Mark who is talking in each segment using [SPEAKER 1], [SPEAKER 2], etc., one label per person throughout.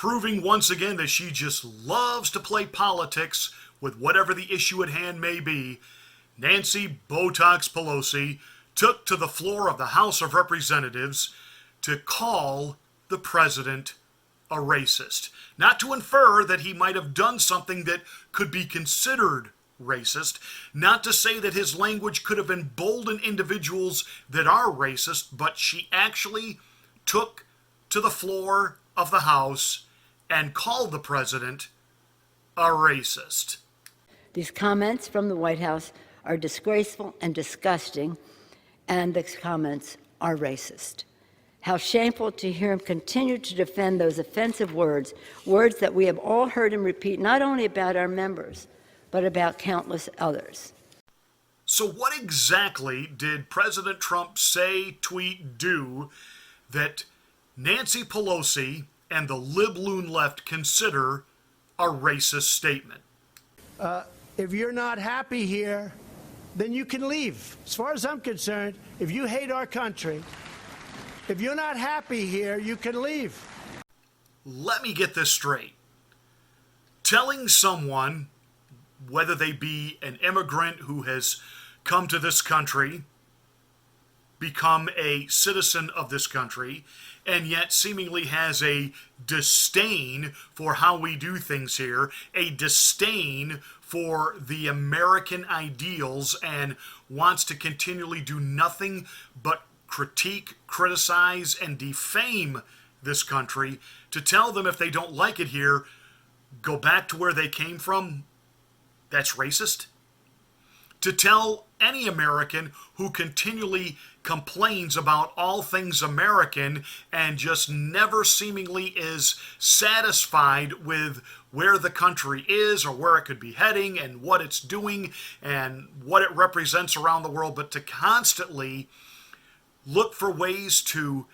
[SPEAKER 1] proving once again that she just loves to play politics with whatever the issue at hand may be, Nancy Botox Pelosi took to the floor of the House of Representatives to call the president a racist. Not to infer that he might have done something that could be considered racist, not to say that his language could have emboldened individuals that are racist, but she actually took to the floor of the House and called the president a racist.
[SPEAKER 2] These comments from the White House are disgraceful and disgusting, and the comments are racist. How shameful to hear him continue to defend those offensive words that we have all heard him repeat, not only about our members, but about countless others.
[SPEAKER 1] So what exactly did President Trump say, tweet, do that Nancy Pelosi and the libloon left consider a racist statement?
[SPEAKER 3] If you're not happy here, then you can leave. As far as I'm concerned, if you hate our country, if you're not happy here, you can leave.
[SPEAKER 1] Let me get this straight. Telling someone, whether they be an immigrant who has come to this country, become a citizen of this country, and yet seemingly has a disdain for how we do things here, a disdain for the American ideals, and wants to continually do nothing but critique, criticize, and defame this country, to tell them if they don't like it here, go back to where they came from, that's racist? To tell any American who continually complains about all things American and just never seemingly is satisfied with where the country is or where it could be heading and what it's doing and what it represents around the world, but to constantly look for ways to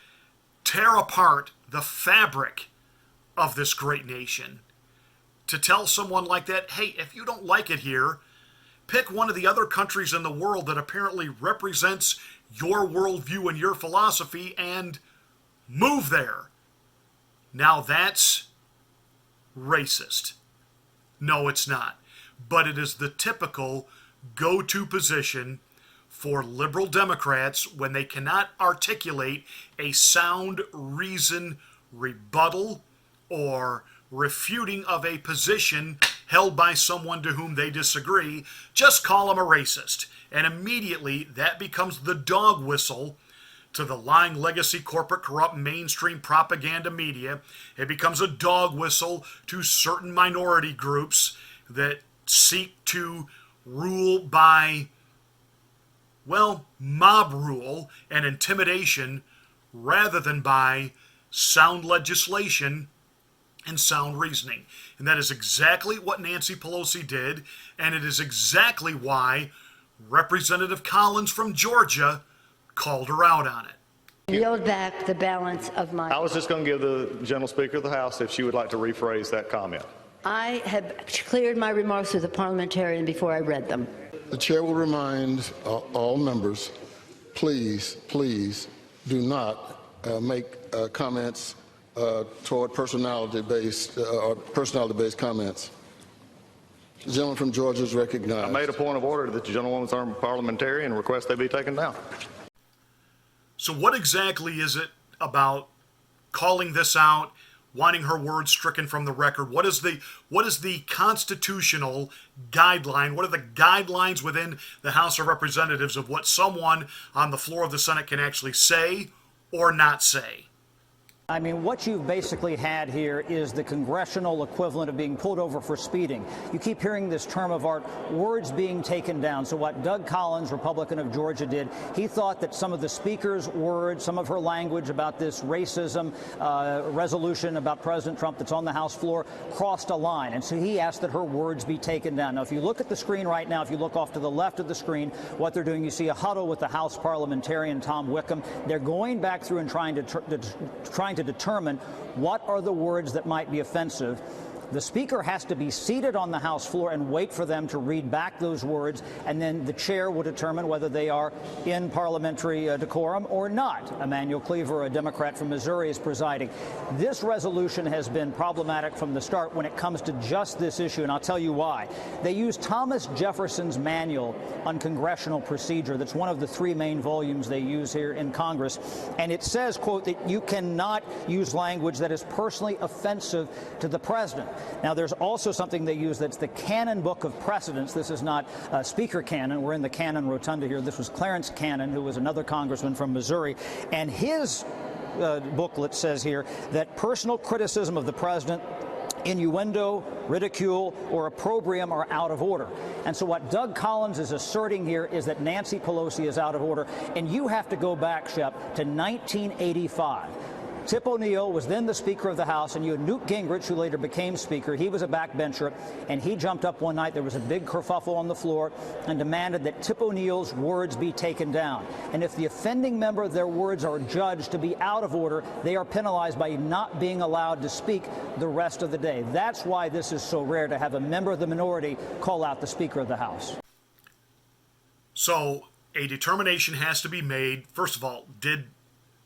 [SPEAKER 1] tear apart the fabric of this great nation. To tell someone like that, hey, if you don't like it here, pick one of the other countries in the world that apparently represents your worldview and your philosophy and move there. Now that's racist. No, it's not. But it is the typical go-to position for liberal Democrats when they cannot articulate a sound reason rebuttal or refuting of a position held by someone to whom they disagree. Just call them a racist. And immediately that becomes the dog whistle to the lying legacy corporate corrupt mainstream propaganda media. It becomes a dog whistle to certain minority groups that seek to rule by, well, mob rule and intimidation rather than by sound legislation and sound reasoning. And that is exactly what Nancy Pelosi did, and it is exactly why Representative Collins from Georgia called her out on it.
[SPEAKER 2] Yield back the balance of my...
[SPEAKER 4] I was just going to give the General Speaker of the House if she would like to rephrase that comment.
[SPEAKER 2] I have cleared my remarks with the parliamentarian before I read them.
[SPEAKER 5] The chair will remind all members, please do not make comments toward personality-based comments. The gentleman from Georgia is recognized.
[SPEAKER 4] I made a point of order that the gentlewoman's armed parliamentarian and request they be taken down.
[SPEAKER 1] So what exactly is it about calling this out, wanting her words stricken from the record? What is the constitutional guideline? What are the guidelines within the House of Representatives of what someone on the floor of the Senate can actually say or not say?
[SPEAKER 6] I mean, what you've basically had here is the congressional equivalent of being pulled over for speeding. You keep hearing this term of art, words being taken down. So what Doug Collins, Republican of Georgia, did, he thought that some of the speaker's words, some of her language about this racism resolution about President Trump that's on the House floor crossed a line. And so he asked that her words be taken down. Now, if you look at the screen right now, if you look off to the left of the screen, what they're doing, you see a huddle with the House parliamentarian, Tom Wickham. They're going back through and trying to determine what are the words that might be offensive. The Speaker has to be seated on the House floor and wait for them to read back those words, and then the chair will determine whether they are in parliamentary decorum or not. Emanuel Cleaver, a Democrat from Missouri, is presiding. This resolution has been problematic from the start when it comes to just this issue, and I'll tell you why. They use Thomas Jefferson's manual on congressional procedure. That's one of the 3 main volumes they use here in Congress. And it says, quote, that you cannot use language that is personally offensive to the president. Now, there's also something they use that's the Canon Book of Precedents. This is not Speaker Cannon. We're in the Cannon Rotunda here. This was Clarence Cannon, who was another congressman from Missouri. And his booklet says here that personal criticism of the president, innuendo, ridicule, or opprobrium are out of order. And so what Doug Collins is asserting here is that Nancy Pelosi is out of order. And you have to go back, Shep, to 1985. Tip O'Neill was then the Speaker of the House, and you had Newt Gingrich, who later became Speaker. He was a backbencher, and he jumped up one night. There was a big kerfuffle on the floor and demanded that Tip O'Neill's words be taken down. And if the offending member, their words are judged to be out of order, they are penalized by not being allowed to speak the rest of the day. That's why this is so rare to have a member of the minority call out the Speaker of the House.
[SPEAKER 1] So a determination has to be made. First of all, did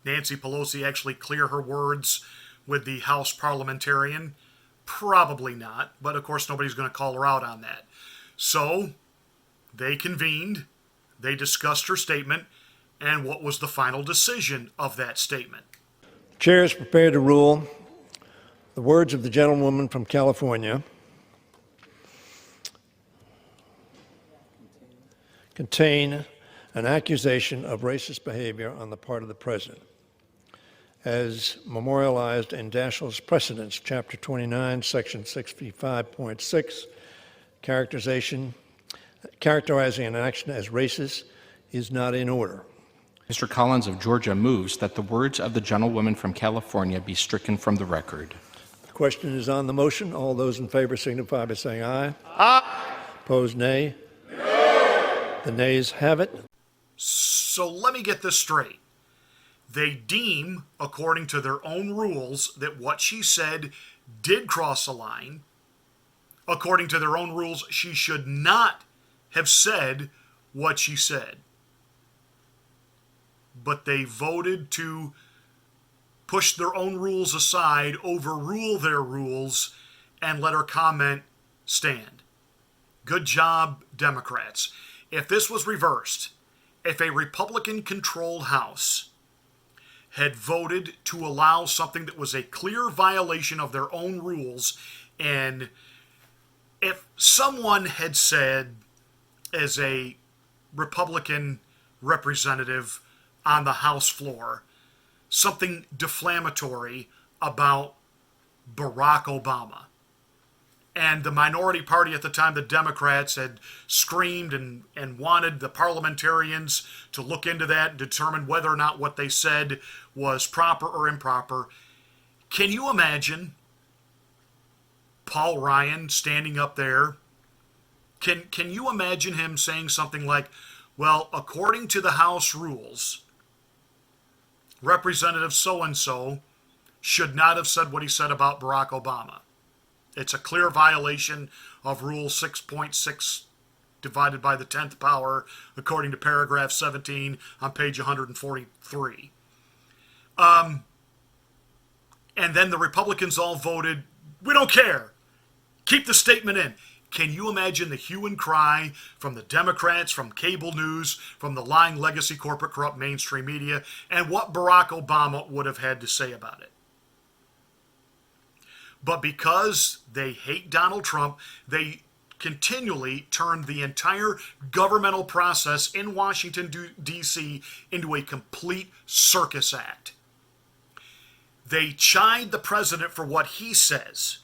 [SPEAKER 1] Nancy Pelosi actually clear her words with the House parliamentarian? Probably not, but of course nobody's going to call her out on that. So they convened, they discussed her statement, and what was the final decision of that statement?
[SPEAKER 7] The chair is prepared to rule the words of the gentlewoman from California contain an accusation of racist behavior on the part of the president, as memorialized in Daschle's Precedents, Chapter 29, Section 65.6, characterizing an action as racist is not in order.
[SPEAKER 8] Mr. Collins of Georgia moves that the words of the gentlewoman from California be stricken from the record.
[SPEAKER 7] The question is on the motion. All those in favor signify by saying aye. Aye. Opposed, nay. Nay. The nays have it.
[SPEAKER 1] So let me get this straight. They deem, according to their own rules, that what she said did cross a line. According to their own rules, she should not have said what she said. But they voted to push their own rules aside, overrule their rules, and let her comment stand. Good job, Democrats. If this was reversed, if a Republican-controlled House had voted to allow something that was a clear violation of their own rules, and if someone had said, as a Republican representative on the House floor, something defamatory about Barack Obama, and the minority party at the time, the Democrats, had screamed and wanted the parliamentarians to look into that and determine whether or not what they said was proper or improper. Can you imagine Paul Ryan standing up there? Can you imagine him saying something like, well, according to the House rules, Representative so-and-so should not have said what he said about Barack Obama. It's a clear violation of Rule 6.6 divided by the 10th power, according to paragraph 17 on page 143. And then the Republicans all voted, we don't care. Keep the statement in. Can you imagine the hue and cry from the Democrats, from cable news, from the lying legacy corporate corrupt mainstream media, and what Barack Obama would have had to say about it? But because they hate Donald Trump, they continually turned the entire governmental process in Washington, D.C. into a complete circus act. They chide the president for what he says,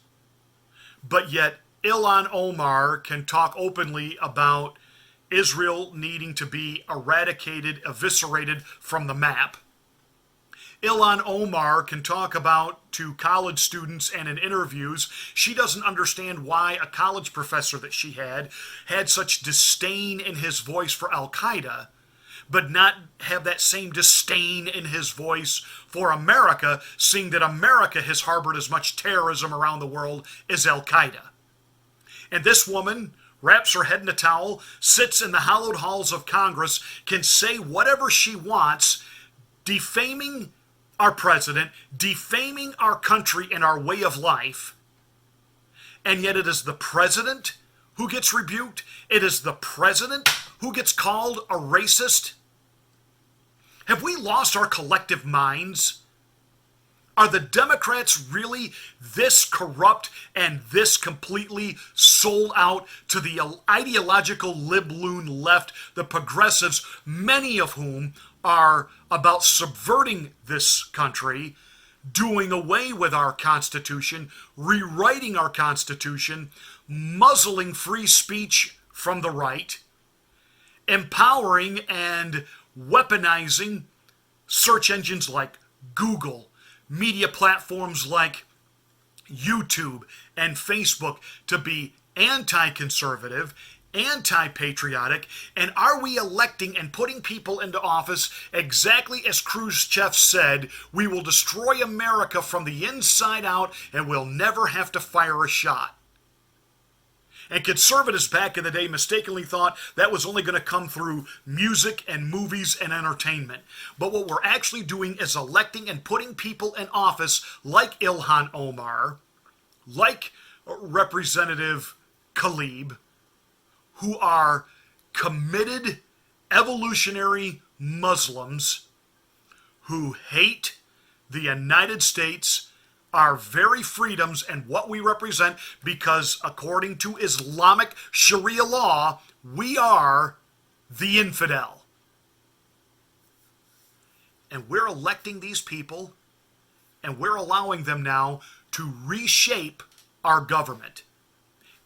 [SPEAKER 1] but yet Ilhan Omar can talk openly about Israel needing to be eradicated, eviscerated from the map. Ilhan Omar can talk about to college students and in interviews, she doesn't understand why a college professor that she had such disdain in his voice for Al-Qaeda, but not have that same disdain in his voice for America, seeing that America has harbored as much terrorism around the world as Al-Qaeda. And this woman wraps her head in a towel, sits in the hallowed halls of Congress, can say whatever she wants, defaming our president, defaming our country and our way of life, and yet it is the president who gets rebuked. It is the president who gets called a racist. Have we lost our collective minds? Are the Democrats really this corrupt and this completely sold out to the ideological libloon left, the progressives, many of whom are about subverting this country, doing away with our Constitution, rewriting our Constitution, muzzling free speech from the right, empowering and weaponizing search engines like Google, media platforms like YouTube and Facebook to be anti-conservative, anti-patriotic, and are we electing and putting people into office exactly as Khrushchev said, we will destroy America from the inside out and we'll never have to fire a shot? And conservatives back in the day mistakenly thought that was only going to come through music and movies and entertainment. But what we're actually doing is electing and putting people in office like Ilhan Omar, like Representative Tlaib, who are committed evolutionary Muslims who hate the United States, our very freedoms and what we represent, because according to Islamic Sharia law, we are the infidel. And we're electing these people, and we're allowing them now to reshape our government.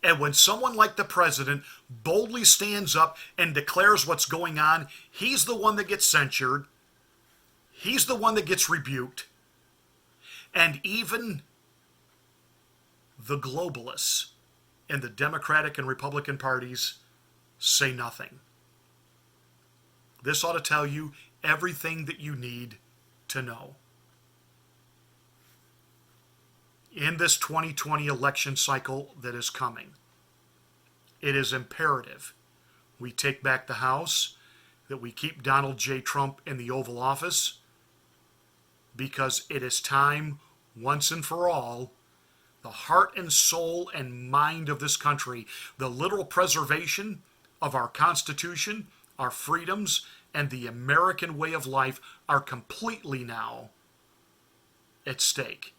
[SPEAKER 1] And when someone like the president boldly stands up and declares what's going on, he's the one that gets censured. He's the one that gets rebuked. And even the globalists in the Democratic and Republican parties say nothing. This ought to tell you everything that you need to know. In this 2020 election cycle that is coming, it is imperative we take back the House, that we keep Donald J. Trump in the Oval Office, because it is time, once and for all, the heart and soul and mind of this country, the literal preservation of our Constitution, our freedoms, and the American way of life are completely now at stake.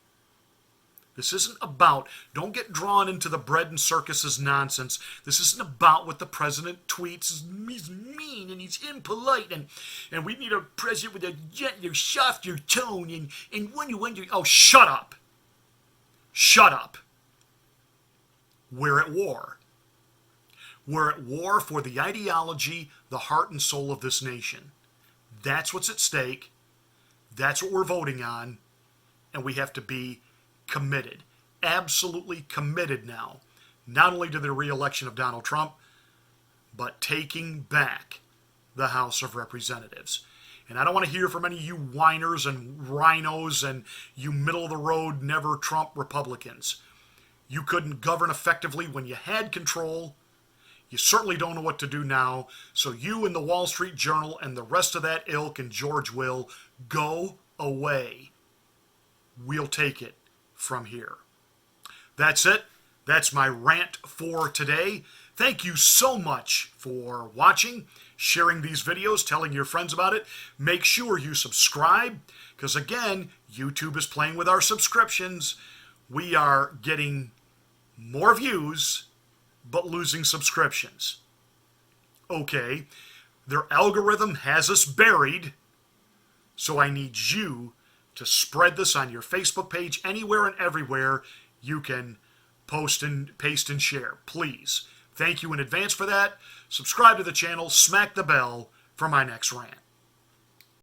[SPEAKER 1] This isn't about, don't get drawn into the bread and circuses nonsense. This isn't about what the president tweets. He's mean and he's impolite and we need a president with a gentler, softer tone and wonder, oh, shut up. Shut up. We're at war. We're at war for the ideology, the heart and soul of this nation. That's what's at stake. That's what we're voting on. And we have to be committed, absolutely committed now, not only to the re-election of Donald Trump, but taking back the House of Representatives. And I don't want to hear from any of you whiners and rhinos and you middle-of-the-road, never-Trump Republicans. You couldn't govern effectively when you had control. You certainly don't know what to do now. So you and the Wall Street Journal and the rest of that ilk and George Will, go away. We'll take it from here. That's it. That's my rant for today. Thank you so much for watching, sharing these videos, telling your friends about it. Make sure you subscribe, because again, YouTube is playing with our subscriptions. We are getting more views, but losing subscriptions. Okay, their algorithm has us buried, so I need you to spread this on your Facebook page, anywhere and everywhere you can post and paste and share. Please. Thank you in advance for that. Subscribe to the channel, smack the bell for my next rant.